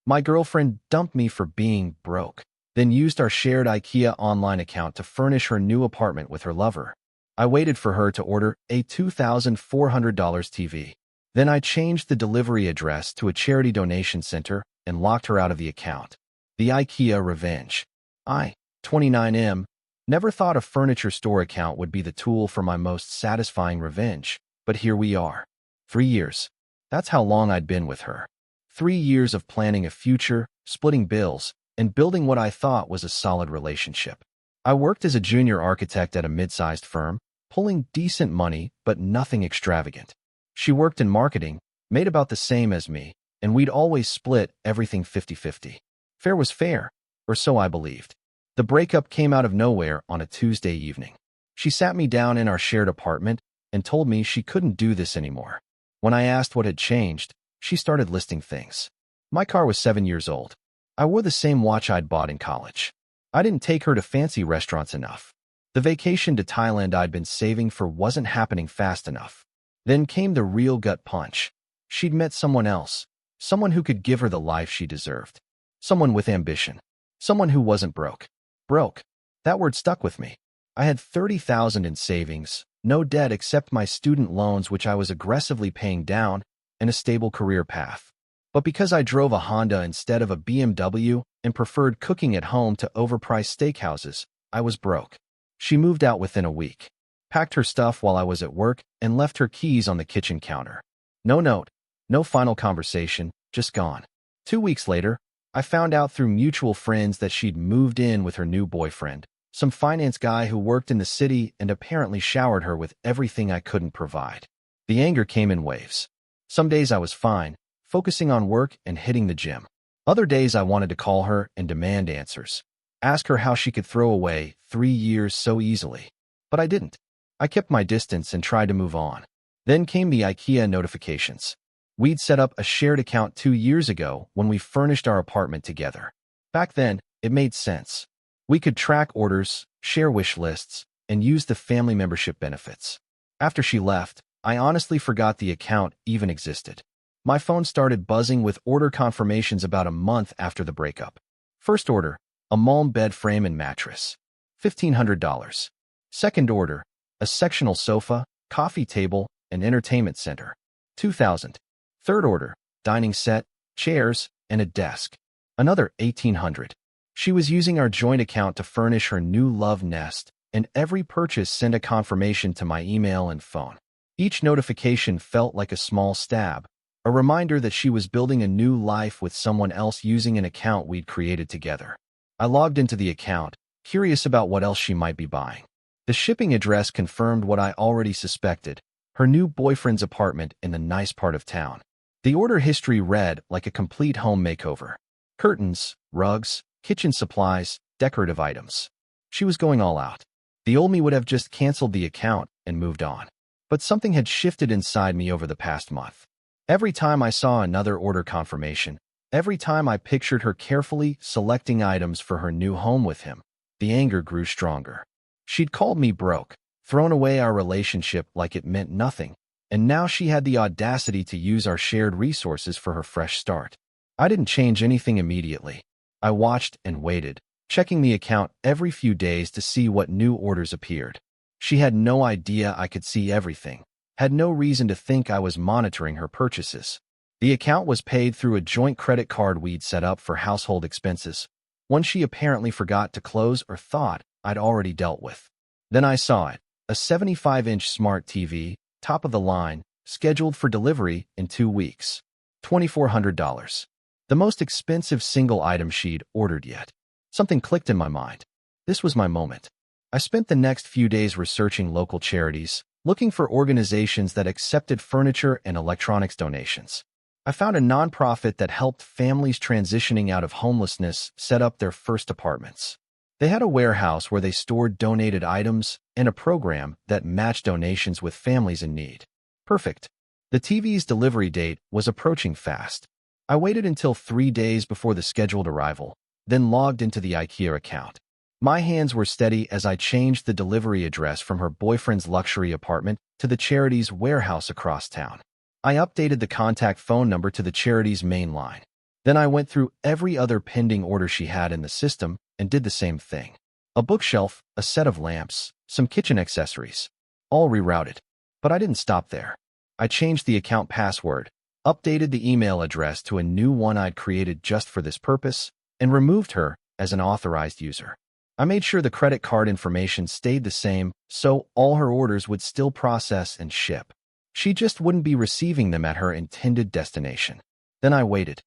My girlfriend dumped me for being broke, then used our shared IKEA online account to furnish her new apartment with her lover. I waited for her to order a $2,400 TV. Then I changed the delivery address to a charity donation center and locked her out of the account. The IKEA revenge. I, 29M, never thought a furniture store account would be the tool for my most satisfying revenge, but here we are. 3 years. That's how long I'd been with her. 3 years of planning a future, splitting bills, and building what I thought was a solid relationship. I worked as a junior architect at a mid-sized firm, pulling decent money but nothing extravagant. She worked in marketing, made about the same as me, and we'd always split everything 50-50. Fair was fair, or so I believed. The breakup came out of nowhere on a Tuesday evening. She sat me down in our shared apartment and told me she couldn't do this anymore. When I asked what had changed, she started listing things. My car was 7 years old. I wore the same watch I'd bought in college. I didn't take her to fancy restaurants enough. The vacation to Thailand I'd been saving for wasn't happening fast enough. Then came the real gut punch. She'd met someone else, someone who could give her the life she deserved. Someone with ambition. Someone who wasn't broke. Broke. That word stuck with me. I had $30,000 in savings, no debt except my student loans which I was aggressively paying down, and a stable career path. But because I drove a Honda instead of a BMW and preferred cooking at home to overpriced steakhouses, I was broke. She moved out within a week, packed her stuff while I was at work, and left her keys on the kitchen counter. No note, no final conversation, just gone. 2 weeks later, I found out through mutual friends that she'd moved in with her new boyfriend, some finance guy who worked in the city and apparently showered her with everything I couldn't provide. The anger came in waves. Some days I was fine, focusing on work and hitting the gym. Other days I wanted to call her and demand answers. Ask her how she could throw away 3 years so easily. But I didn't. I kept my distance and tried to move on. Then came the IKEA notifications. We'd set up a shared account 2 years ago when we furnished our apartment together. Back then, it made sense. We could track orders, share wish lists, and use the family membership benefits. After she left, I honestly forgot the account even existed. My phone started buzzing with order confirmations about a month after the breakup. First order, a Malm bed frame and mattress, $1,500. Second order, a sectional sofa, coffee table, and entertainment center, $2,000. Third order, dining set, chairs, and a desk, another $1,800. She was using our joint account to furnish her new love nest, and every purchase sent a confirmation to my email and phone. Each notification felt like a small stab, a reminder that she was building a new life with someone else using an account we'd created together. I logged into the account, curious about what else she might be buying. The shipping address confirmed what I already suspected, her new boyfriend's apartment in a nice part of town. The order history read like a complete home makeover. Curtains, rugs, kitchen supplies, decorative items. She was going all out. The old me would have just canceled the account and moved on. But something had shifted inside me over the past month. Every time I saw another order confirmation, every time I pictured her carefully selecting items for her new home with him, the anger grew stronger. She'd called me broke, thrown away our relationship like it meant nothing, and now she had the audacity to use our shared resources for her fresh start. I didn't change anything immediately. I watched and waited, checking the account every few days to see what new orders appeared. She had no idea I could see everything, had no reason to think I was monitoring her purchases. The account was paid through a joint credit card we'd set up for household expenses, one she apparently forgot to close or thought I'd already dealt with. Then I saw it, a 75-inch smart TV, top of the line, scheduled for delivery in 2 weeks. $2,400. The most expensive single item she'd ordered yet. Something clicked in my mind. This was my moment. I spent the next few days researching local charities, looking for organizations that accepted furniture and electronics donations. I found a nonprofit that helped families transitioning out of homelessness set up their first apartments. They had a warehouse where they stored donated items and a program that matched donations with families in need. Perfect. The TV's delivery date was approaching fast. I waited until 3 days before the scheduled arrival, then logged into the IKEA account. My hands were steady as I changed the delivery address from her boyfriend's luxury apartment to the charity's warehouse across town. I updated the contact phone number to the charity's main line. Then I went through every other pending order she had in the system and did the same thing. A bookshelf, a set of lamps, some kitchen accessories, all rerouted. But I didn't stop there. I changed the account password, updated the email address to a new one I'd created just for this purpose, and removed her as an authorized user. I made sure the credit card information stayed the same, so all her orders would still process and ship. She just wouldn't be receiving them at her intended destination. Then I waited.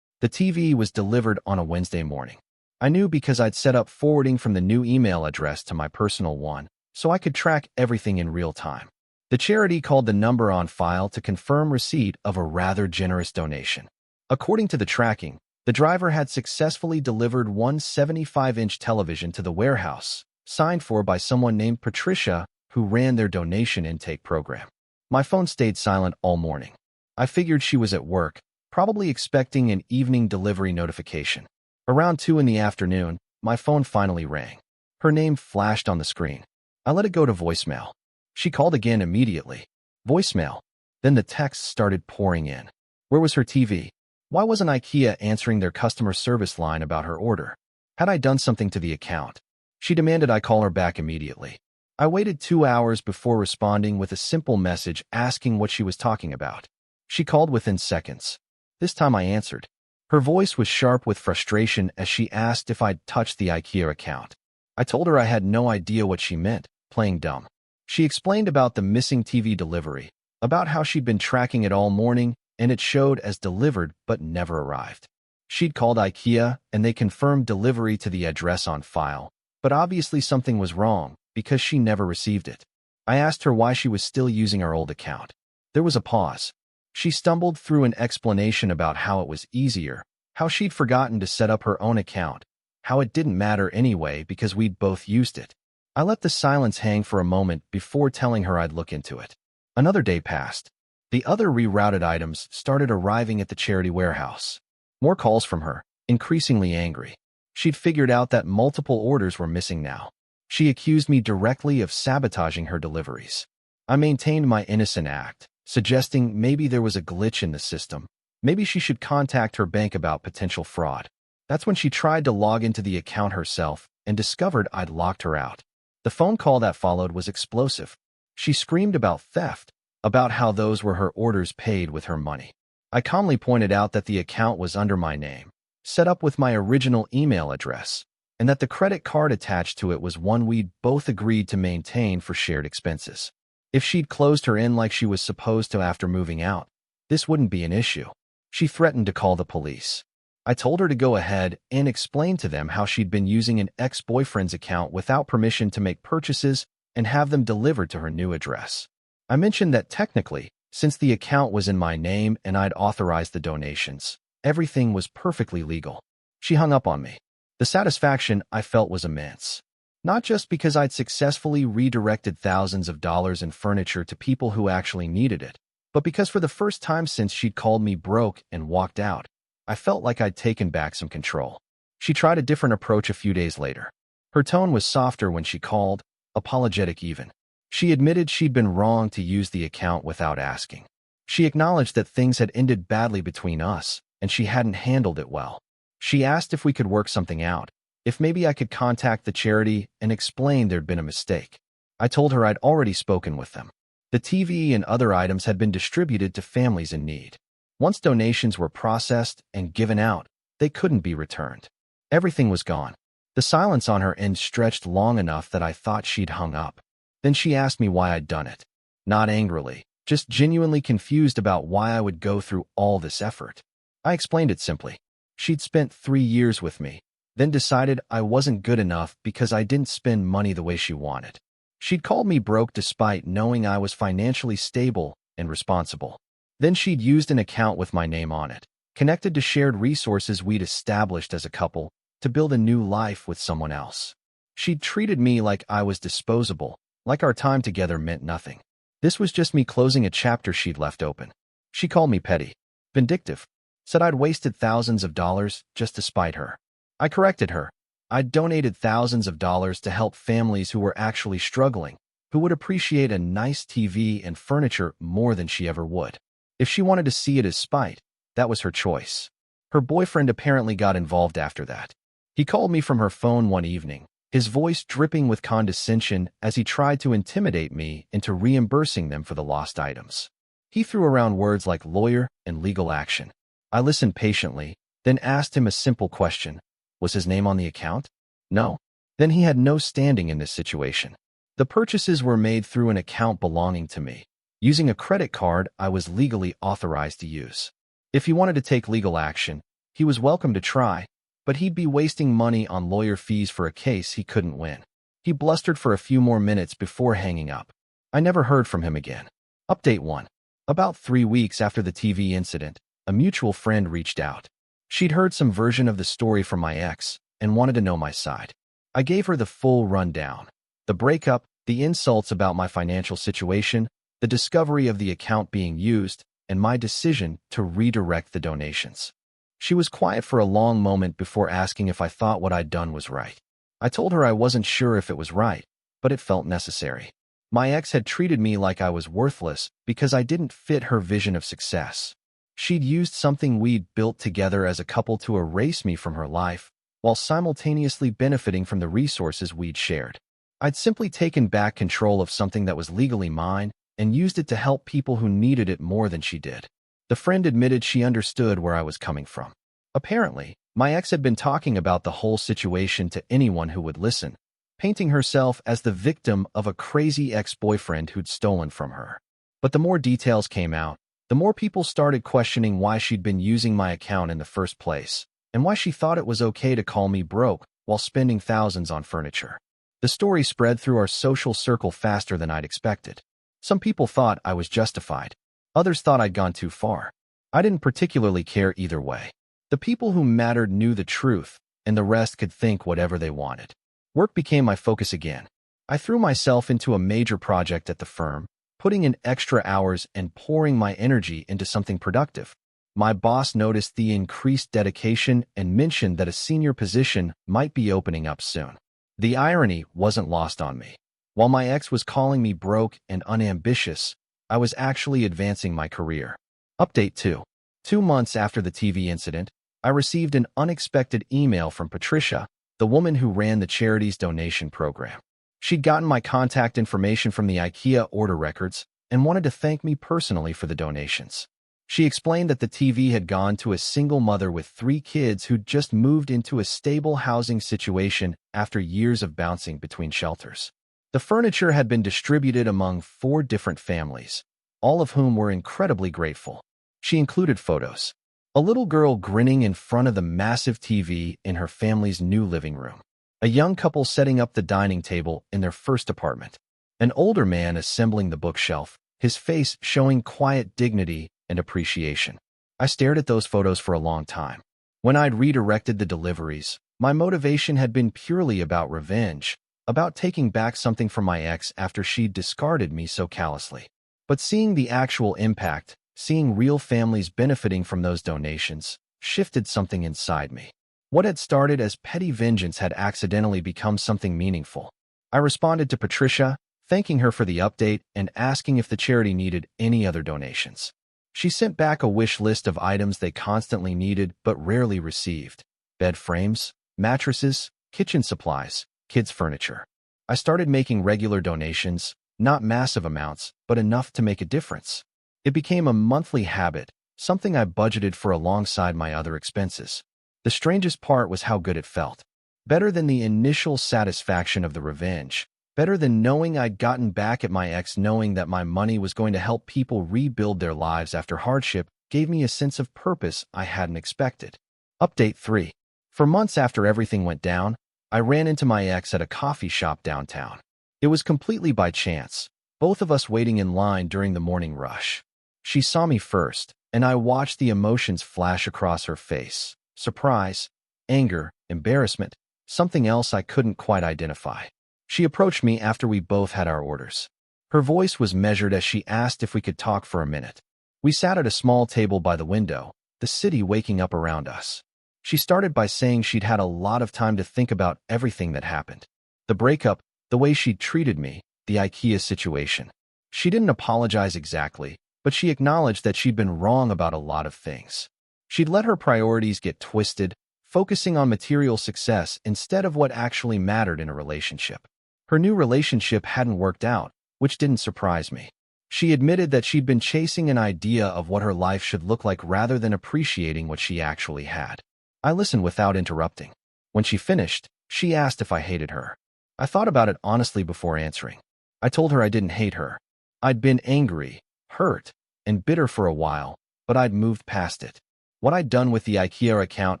The TV was delivered on a Wednesday morning. I knew because I'd set up forwarding from the new email address to my personal one, so I could track everything in real time. The charity called the number on file to confirm receipt of a rather generous donation. According to the tracking, the driver had successfully delivered one 75-inch television to the warehouse, signed for by someone named Patricia, who ran their donation intake program. My phone stayed silent all morning. I figured she was at work, probably expecting an evening delivery notification. Around 2 in the afternoon, my phone finally rang. Her name flashed on the screen. I let it go to voicemail. She called again immediately. Voicemail. Then the texts started pouring in. Where was her TV? Why wasn't IKEA answering their customer service line about her order? Had I done something to the account? She demanded I call her back immediately. I waited 2 hours before responding with a simple message asking what she was talking about. She called within seconds. This time I answered. Her voice was sharp with frustration as she asked if I'd touched the IKEA account. I told her I had no idea what she meant, playing dumb. She explained about the missing TV delivery, about how she'd been tracking it all morning, and it showed as delivered but never arrived. She'd called IKEA, and they confirmed delivery to the address on file, but obviously something was wrong because she never received it. I asked her why she was still using our old account. There was a pause. She stumbled through an explanation about how it was easier, how she'd forgotten to set up her own account, how it didn't matter anyway because we'd both used it. I let the silence hang for a moment before telling her I'd look into it. Another day passed. The other rerouted items started arriving at the charity warehouse. More calls from her, increasingly angry. She'd figured out that multiple orders were missing now. She accused me directly of sabotaging her deliveries. I maintained my innocent act, suggesting maybe there was a glitch in the system. Maybe she should contact her bank about potential fraud. That's when she tried to log into the account herself and discovered I'd locked her out. The phone call that followed was explosive. She screamed about theft, about how those were her orders paid with her money. I calmly pointed out that the account was under my name, set up with my original email address, and that the credit card attached to it was one we'd both agreed to maintain for shared expenses. If she'd closed her in like she was supposed to after moving out, this wouldn't be an issue. She threatened to call the police. I told her to go ahead and explain to them how she'd been using an ex-boyfriend's account without permission to make purchases and have them delivered to her new address. I mentioned that technically, since the account was in my name and I'd authorized the donations, everything was perfectly legal. She hung up on me. The satisfaction I felt was immense. Not just because I'd successfully redirected thousands of dollars in furniture to people who actually needed it, but because for the first time since she'd called me broke and walked out, I felt like I'd taken back some control. She tried a different approach a few days later. Her tone was softer when she called, apologetic even. She admitted she'd been wrong to use the account without asking. She acknowledged that things had ended badly between us, and she hadn't handled it well. She asked if we could work something out, if maybe I could contact the charity and explain there'd been a mistake. I told her I'd already spoken with them. The TV and other items had been distributed to families in need. Once donations were processed and given out, they couldn't be returned. Everything was gone. The silence on her end stretched long enough that I thought she'd hung up. Then she asked me why I'd done it. Not angrily, just genuinely confused about why I would go through all this effort. I explained it simply. She'd spent 3 years with me, then decided I wasn't good enough because I didn't spend money the way she wanted. She'd called me broke despite knowing I was financially stable and responsible. Then she'd used an account with my name on it, connected to shared resources we'd established as a couple, to build a new life with someone else. She'd treated me like I was disposable, like our time together meant nothing. This was just me closing a chapter she'd left open. She called me petty, vindictive, said I'd wasted thousands of dollars just to spite her. I corrected her. I'd donated thousands of dollars to help families who were actually struggling, who would appreciate a nice TV and furniture more than she ever would. If she wanted to see it as spite, that was her choice. Her boyfriend apparently got involved after that. He called me from her phone one evening, his voice dripping with condescension as he tried to intimidate me into reimbursing them for the lost items. He threw around words like lawyer and legal action. I listened patiently, then asked him a simple question. Was his name on the account? No. Then he had no standing in this situation. The purchases were made through an account belonging to me, using a credit card I was legally authorized to use. If he wanted to take legal action, he was welcome to try, but he'd be wasting money on lawyer fees for a case he couldn't win. He blustered for a few more minutes before hanging up. I never heard from him again. Update 1. About 3 weeks after the TV incident, a mutual friend reached out. She'd heard some version of the story from my ex and wanted to know my side. I gave her the full rundown. The breakup, the insults about my financial situation, the discovery of the account being used, and my decision to redirect the donations. She was quiet for a long moment before asking if I thought what I'd done was right. I told her I wasn't sure if it was right, but it felt necessary. My ex had treated me like I was worthless because I didn't fit her vision of success. She'd used something we'd built together as a couple to erase me from her life, while simultaneously benefiting from the resources we'd shared. I'd simply taken back control of something that was legally mine and used it to help people who needed it more than she did. The friend admitted she understood where I was coming from. Apparently, my ex had been talking about the whole situation to anyone who would listen, painting herself as the victim of a crazy ex-boyfriend who'd stolen from her. But the more details came out, the more people started questioning why she'd been using my account in the first place, and why she thought it was okay to call me broke while spending thousands on furniture. The story spread through our social circle faster than I'd expected. Some people thought I was justified. Others thought I'd gone too far. I didn't particularly care either way. The people who mattered knew the truth, and the rest could think whatever they wanted. Work became my focus again. I threw myself into a major project at the firm, putting in extra hours and pouring my energy into something productive. My boss noticed the increased dedication and mentioned that a senior position might be opening up soon. The irony wasn't lost on me. While my ex was calling me broke and unambitious, I was actually advancing my career. Update 2. 2 months after the TV incident, I received an unexpected email from Patricia, the woman who ran the charity's donation program. She'd gotten my contact information from the IKEA order records and wanted to thank me personally for the donations. She explained that the TV had gone to a single mother with 3 kids who'd just moved into a stable housing situation after years of bouncing between shelters. The furniture had been distributed among 4 different families, all of whom were incredibly grateful. She included photos. A little girl grinning in front of the massive TV in her family's new living room. A young couple setting up the dining table in their first apartment. An older man assembling the bookshelf, his face showing quiet dignity and appreciation. I stared at those photos for a long time. When I'd redirected the deliveries, my motivation had been purely about revenge, about taking back something from my ex after she'd discarded me so callously. But seeing the actual impact, seeing real families benefiting from those donations, shifted something inside me. What had started as petty vengeance had accidentally become something meaningful. I responded to Patricia, thanking her for the update and asking if the charity needed any other donations. She sent back a wish list of items they constantly needed but rarely received: bed frames, mattresses, kitchen supplies, kids' furniture. I started making regular donations, not massive amounts, but enough to make a difference. It became a monthly habit, something I budgeted for alongside my other expenses. The strangest part was how good it felt. Better than the initial satisfaction of the revenge. Better than knowing I'd gotten back at my ex. Knowing that my money was going to help people rebuild their lives after hardship gave me a sense of purpose I hadn't expected. Update 3. For months after everything went down, I ran into my ex at a coffee shop downtown. It was completely by chance, both of us waiting in line during the morning rush. She saw me first, and I watched the emotions flash across her face: surprise, anger, embarrassment, something else I couldn't quite identify. She approached me after we both had our orders. Her voice was measured as she asked if we could talk for a minute. We sat at a small table by the window, the city waking up around us. She started by saying she'd had a lot of time to think about everything that happened. The breakup, the way she'd treated me, the IKEA situation. She didn't apologize exactly, but she acknowledged that she'd been wrong about a lot of things. She'd let her priorities get twisted, focusing on material success instead of what actually mattered in a relationship. Her new relationship hadn't worked out, which didn't surprise me. She admitted that she'd been chasing an idea of what her life should look like rather than appreciating what she actually had. I listened without interrupting. When she finished, she asked if I hated her. I thought about it honestly before answering. I told her I didn't hate her. I'd been angry, hurt, and bitter for a while, but I'd moved past it. What I'd done with the IKEA account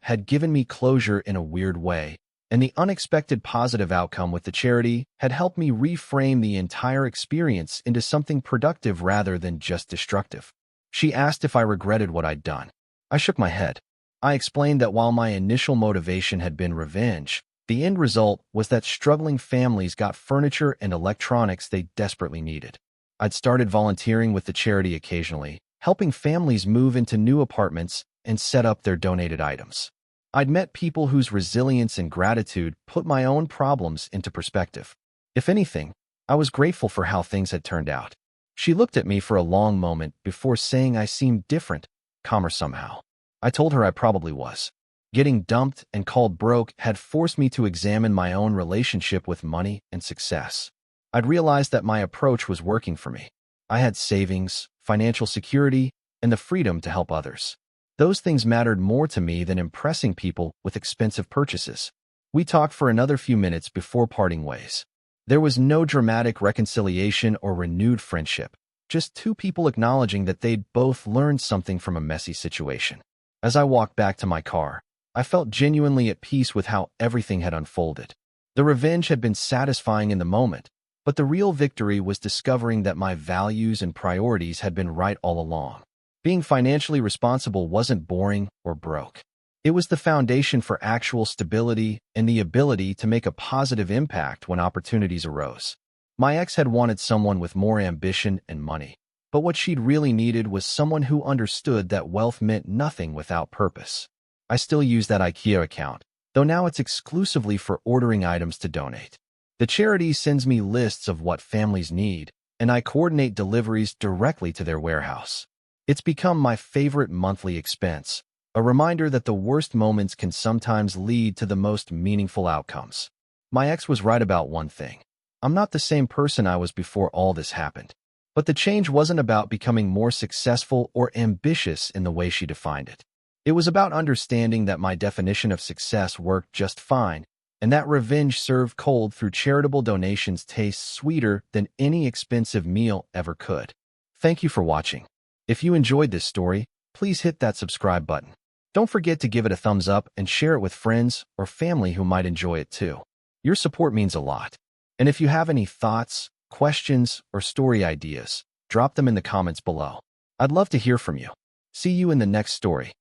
had given me closure in a weird way, and the unexpected positive outcome with the charity had helped me reframe the entire experience into something productive rather than just destructive. She asked if I regretted what I'd done. I shook my head. I explained that while my initial motivation had been revenge, the end result was that struggling families got furniture and electronics they desperately needed. I'd started volunteering with the charity occasionally, helping families move into new apartments and set up their donated items. I'd met people whose resilience and gratitude put my own problems into perspective. If anything, I was grateful for how things had turned out. She looked at me for a long moment before saying I seemed different, calmer somehow. I told her I probably was. Getting dumped and called broke had forced me to examine my own relationship with money and success. I'd realized that my approach was working for me. I had savings, financial security, and the freedom to help others. Those things mattered more to me than impressing people with expensive purchases. We talked for another few minutes before parting ways. There was no dramatic reconciliation or renewed friendship, just two people acknowledging that they'd both learned something from a messy situation. As I walked back to my car, I felt genuinely at peace with how everything had unfolded. The revenge had been satisfying in the moment, but the real victory was discovering that my values and priorities had been right all along. Being financially responsible wasn't boring or broke. It was the foundation for actual stability and the ability to make a positive impact when opportunities arose. My ex had wanted someone with more ambition and money, but what she'd really needed was someone who understood that wealth meant nothing without purpose. I still use that IKEA account, though now it's exclusively for ordering items to donate. The charity sends me lists of what families need, and I coordinate deliveries directly to their warehouse. It's become my favorite monthly expense, a reminder that the worst moments can sometimes lead to the most meaningful outcomes. My ex was right about one thing. I'm not the same person I was before all this happened. But the change wasn't about becoming more successful or ambitious in the way she defined it. It was about understanding that my definition of success worked just fine, and that revenge served cold through charitable donations tastes sweeter than any expensive meal ever could. Thank you for watching. If you enjoyed this story, please hit that subscribe button. Don't forget to give it a thumbs up and share it with friends or family who might enjoy it too. Your support means a lot. And if you have any thoughts, questions, or story ideas, drop them in the comments below. I'd love to hear from you. See you in the next story.